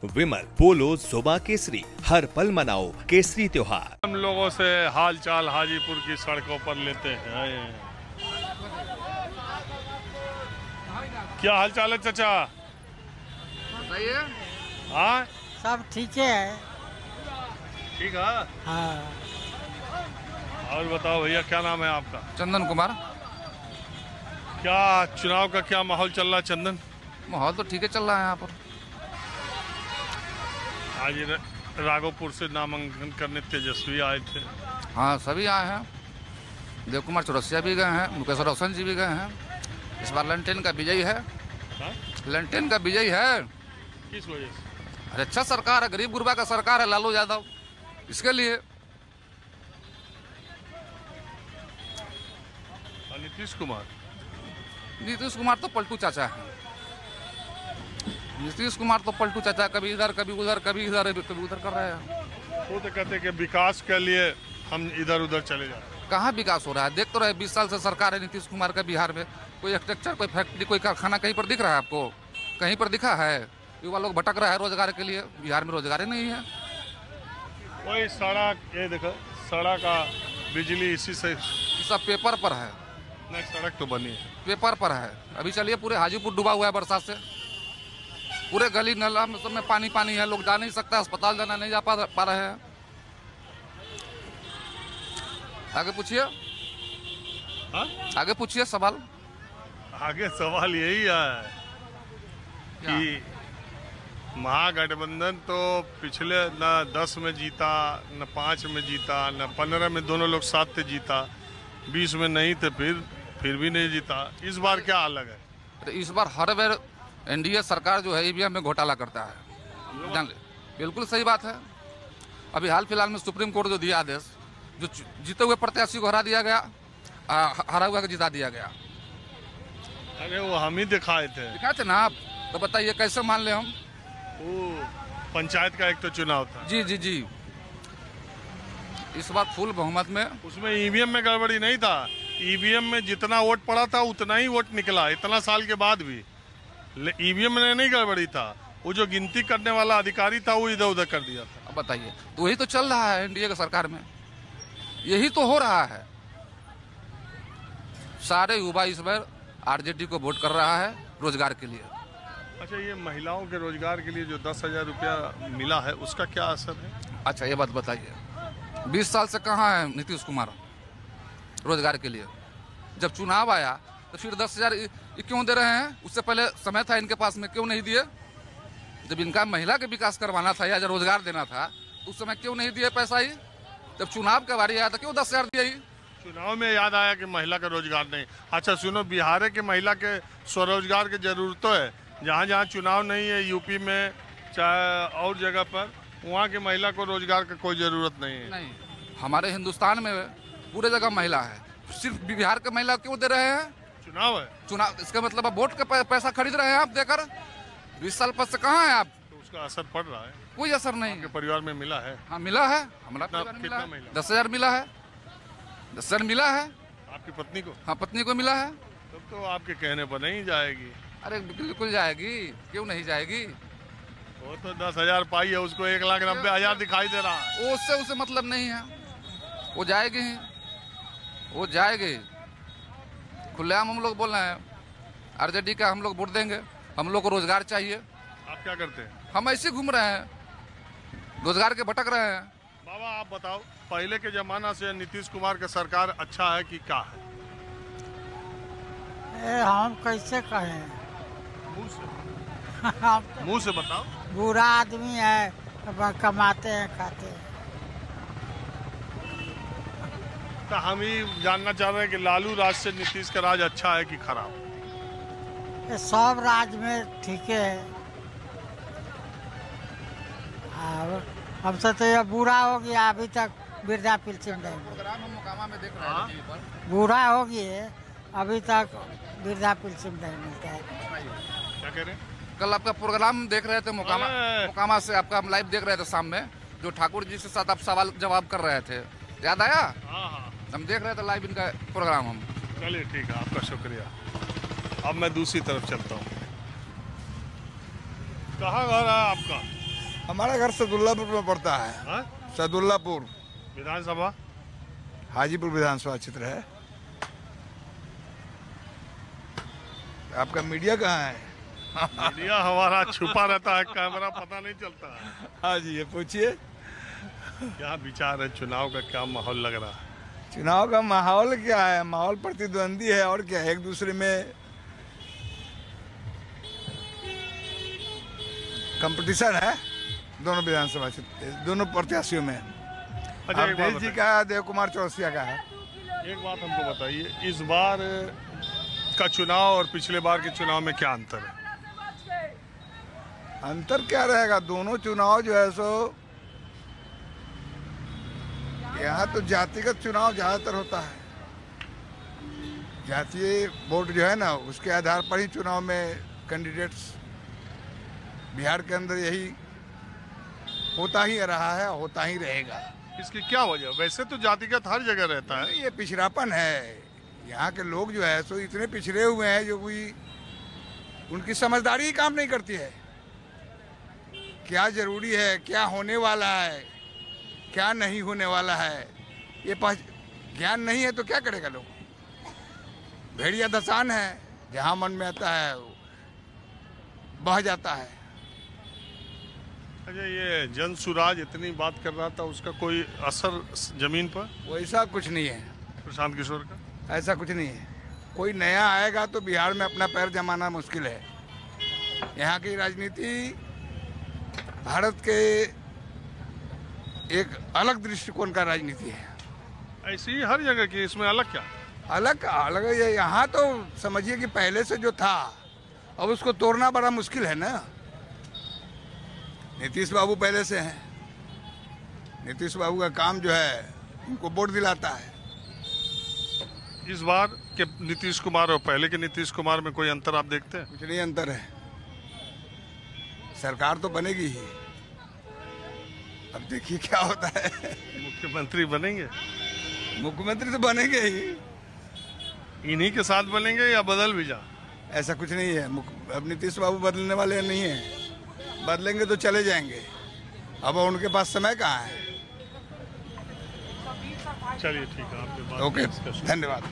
विमल पोलो जुबा केसरी, हर पल मनाओ केसरी त्योहार। हम लोगों से हाल चाल हाजीपुर की सड़कों पर लेते हैं। क्या हाल चाल है चाचा? बताइए। हाँ सब ठीक है। ठीक है। हाँ। और बताओ भैया, क्या नाम है आपका? चंदन कुमार। क्या चुनाव का क्या माहौल चल रहा है चंदन? माहौल तो ठीक है चल रहा है यहाँ पर। आज राघोपुर से नामांकन करने तेजस्वी आए थे। हाँ, सभी आए हैं। देव कुमार चौरसिया भी गए हैं, मुकेश रोशन जी भी गए हैं। इस बार लंटेन का विजयी है। हाँ? लंटेन का विजयी है। किस वजह से? अरे अच्छा सरकार है, गरीब गुरबा का सरकार है लालू यादव, इसके लिए। नीतीश कुमार? नीतीश कुमार तो पलटू चाचा है। नीतीश कुमार तो पलटू चाचा, कभी इधर कभी उधर, कभी इधर कभी उधर कर रहे हैं। वो तो कहते हैं कि विकास के लिए हम इधर उधर चले जाते हैं। कहाँ विकास हो रहा है? देख तो रहे 20 साल से सरकार है नीतीश कुमार का बिहार में। कोई स्ट्रक्चर, कोई फैक्ट्री, कोई कारखाना कहीं पर दिख रहा है आपको? कहीं पर दिखा है? युवा लोग भटक रहा है रोजगार के लिए। बिहार में रोजगार ही नहीं है। वही सड़क, ये देखो सड़क का बिजली इसी से। सब पेपर पर है। नहीं, सड़क तो बनी है, पेपर पर है। अभी चलिए, पूरे हाजीपुर डूबा हुआ है बरसात से। पूरे गली नाला में सब में पानी पानी है। लोग जा नहीं सकता, अस्पताल जाना नहीं जा पा रहे हैं। आगे पूछिए। हाँ? आगे पूछिए सवाल। आगे सवाल यही है कि महागठबंधन तो पिछले न 10 में जीता, न 5 में जीता, न 15 में दोनों लोग साथ थे जीता, 20 में नहीं थे, फिर भी नहीं जीता। इस बार क्या अलग है? तो इस बार हर बार एनडीए सरकार जो है ईवीएम में घोटाला करता है। जान ले, बिल्कुल सही बात है। अभी हाल फिलहाल में सुप्रीम कोर्ट जो दिया आदेश, जो जीते हुए प्रत्याशी को हरा दिया गया, हरा हुआ को जिता दिया गया। अरे वो हम ही दिखाए थे ना आप, तो बताइए कैसे मान ले हम? वो पंचायत का एक तो चुनाव था। जी जी जी। इस बार फुल बहुमत में। उसमें ईवीएम में गड़बड़ी नहीं था। ईवीएम में जितना वोट पड़ा था उतना ही वोट निकला, इतना साल के बाद भी। ईवीएम में नहीं गड़बड़ी था, वो जो गिनती करने वाला अधिकारी था वो इधर उधर कर दिया था। अब बताइए, तो वही तो चल रहा है एनडीए की सरकार में। यही तो हो रहा है। सारे युवा इस बार आरजेडी को वोट कर रहा है रोजगार के लिए। अच्छा, ये महिलाओं के रोजगार के लिए जो 10,000 रुपया मिला है, उसका क्या असर है? अच्छा, ये बात बताइए, 20 साल से कहाँ है नीतीश कुमार रोजगार के लिए? जब चुनाव आया तो फिर 10,000 क्यों दे रहे हैं? उससे पहले समय था इनके पास में, क्यों नहीं दिए? जब इनका महिला के विकास करवाना था या जब रोजगार देना था, तो उस समय क्यों नहीं दिए पैसा ही? जब चुनाव का बारी आया था क्यों 10,000 दिए ही? चुनाव में याद आया कि महिला का रोजगार नहीं। अच्छा सुनो, बिहार के महिला के स्वरोजगार की जरूरत तो है। जहाँ जहाँ चुनाव नहीं है, यूपी में चाहे और जगह पर, वहाँ की महिला को रोजगार का कोई जरूरत नहीं है। नहीं, हमारे हिंदुस्तान में पूरे जगह महिला है। सिर्फ बिहार के महिला क्यों दे रहे हैं? चुनाव है। चुनाव, इसका मतलब आप वोट का पैसा खरीद रहे हैं आप देकर। 20 साल पद से कहाँ है आप? तो उसका असर पड़ रहा है? कोई असर नहीं। आपके परिवार में मिला है? हाँ मिला है, हमारा परिवार में मिला है। 10,000 मिला है। 10,000 मिला है। आपकी पत्नी को? हाँ, पत्नी को मिला है। तब तो आपके कहने पर नहीं जाएगी। अरे बिल्कुल जाएगी, क्यों नहीं जाएगी? वो तो 10,000 पाई है, उसको 1,90,000 दिखाई दे रहा है। उससे उसे मतलब नहीं है, वो जाएगी ही, वो जाएगी। खुलेआम हम लोग बोल रहे हैं, आरजेडी का हम लोग वोट देंगे। हम लोग को रोजगार चाहिए। आप क्या करते हैं? हम ऐसे घूम रहे हैं, रोजगार के भटक रहे हैं। बाबा आप बताओ, पहले के जमाना से नीतीश कुमार का सरकार अच्छा है कि क्या है? हम कैसे कहें? मुंह से हम मुंह से बताओ। बुरा आदमी है, कमाते हैं खाते हैं। तो हम ही जानना चाह रहे हैं कि लालू राज से नीतीश का राज अच्छा है कि खराब? ये सब राज में ठीक है। अब हमसे तो ये बुरा हो गया, अभी तक वृद्धा पेंशन नहीं मिला। प्रोग्राम हम मोकामा में देख रहे हैं टीवी पर। बुरा हो गया, अभी तक वृद्धा पेंशन नहीं मिलता है। क्या कह रहे हैं? कल आपका प्रोग्राम देख रहे थे मोकामा से, आपका हम लाइव देख रहे थे शाम में, जो ठाकुर जी के साथ आप सवाल जवाब कर रहे थे, याद आया? हाँ, हम देख रहे थे लाइव इनका प्रोग्राम हम। चलिए ठीक है, आपका शुक्रिया। अब मैं दूसरी तरफ चलता हूँ। कहाँ घर है आपका? हमारा घर सदुल्लापुर में पड़ता है। हाँ? सदुल्लापुर विधानसभा हाजीपुर विधानसभा क्षेत्र है। आपका मीडिया कहाँ है? मीडिया हमारा छुपा रहता है, कैमरा पता नहीं चलता है। हाँ जी, ये पूछिए। क्या विचार है, चुनाव का क्या माहौल लग रहा है? चुनाव का माहौल क्या है? माहौल प्रतिद्वंदी है और क्या है, एक दूसरे में कंपटीशन है दोनों विधानसभा क्षेत्र, दोनों प्रत्याशियों में। अच्छा, एक बात अवधेश जी का, देव कुमार चौरसिया का है। एक बात हमको बताइए, इस बार का चुनाव और पिछले बार के चुनाव में क्या अंतर है? अंतर क्या रहेगा? दोनों चुनाव जो है सो, यहाँ तो जातिगत चुनाव ज्यादातर होता है। जातीय वोट जो है ना, उसके आधार पर ही चुनाव में कैंडिडेट्स, बिहार के अंदर यही होता ही रहा है, होता ही रहेगा। इसकी क्या वजह? वैसे तो जातिगत हर जगह रहता है। ये पिछड़ापन है। यहाँ के लोग जो है सो इतने पिछड़े हुए हैं, जो कोई उनकी समझदारी ही काम नहीं करती है। क्या जरूरी है, क्या होने वाला है, क्या नहीं होने वाला है, ये ज्ञान नहीं है तो क्या करेगा लोग? भेड़िया दसान है, जहाँ मन में आता है बह जाता है। अच्छा, ये जन सुराज इतनी बात कर रहा था, उसका कोई असर जमीन पर? वैसा कुछ नहीं है प्रशांत किशोर का ऐसा कुछ नहीं है। कोई नया आएगा तो बिहार में अपना पैर जमाना मुश्किल है। यहाँ की राजनीति भारत के एक अलग दृष्टिकोण का राजनीति है। ऐसी ही हर जगह की, इसमें अलग क्या? अलग अलग है। यहाँ तो समझिए कि पहले से जो था, अब उसको तोड़ना बड़ा मुश्किल है ना। नीतीश बाबू पहले से हैं। नीतीश बाबू का काम जो है, उनको वोट दिलाता है। इस बार के नीतीश कुमार और पहले के नीतीश कुमार में कोई अंतर आप देखते हैं? कुछ नहीं अंतर है। सरकार तो बनेगी ही, अब देखिए क्या होता है। मुख्यमंत्री बनेंगे? मुख्यमंत्री तो बनेंगे ही। इन्हीं के साथ बनेंगे या बदल भी जा? ऐसा कुछ नहीं है। अब नीतीश बाबू बदलने वाले नहीं हैं। बदलेंगे तो चले जाएंगे। अब उनके पास समय कहाँ है? चलिए ठीक है, आपके बात ओके, धन्यवाद।